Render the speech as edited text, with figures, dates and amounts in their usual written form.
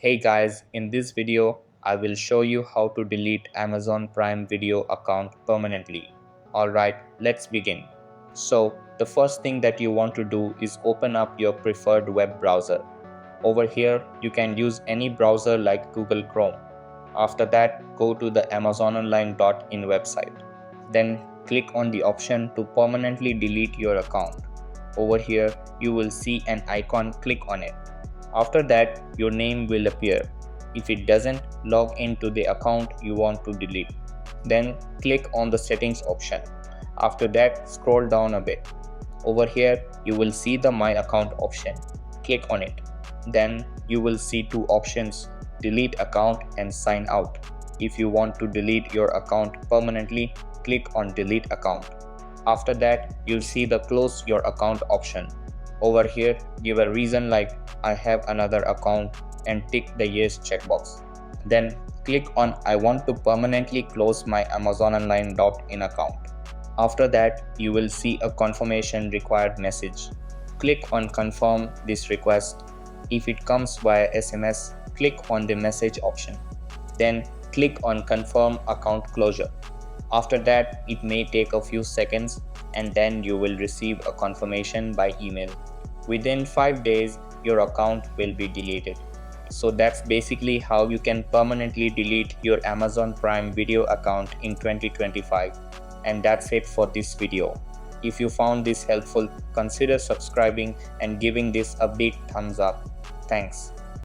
Hey guys, in this video, I will show you how to delete Amazon Prime Video account permanently. Alright, let's begin. So, the first thing that you want to do is open up your preferred web browser. Over here, you can use any browser like Google Chrome. After that, go to the amazononline.in website. Then click on the option to permanently delete your account. Over here, you will see an icon, click on it. After that, your name will appear. If it doesn't, log into the account you want to delete. Then click on the settings option. After that, scroll down a bit. Over here, you will see the My Account option. Click on it. Then you will see two options, delete account and sign out. If you want to delete your account permanently, click on delete account. After that, you'll see the close your account option. Over here, give a reason like I have another account and tick the yes checkbox. Then click on I want to permanently close my amazononline.in account. After that, you will see a confirmation required message. Click on confirm this request. If it comes via SMS, click on the message option. Then click on confirm account closure. After that, it may take a few seconds and then you will receive a confirmation by email. Within 5 days, your account will be deleted. So that's basically how you can permanently delete your Amazon Prime Video account in 2025. And that's it for this video. If you found this helpful, consider subscribing and giving this a big thumbs up. Thanks.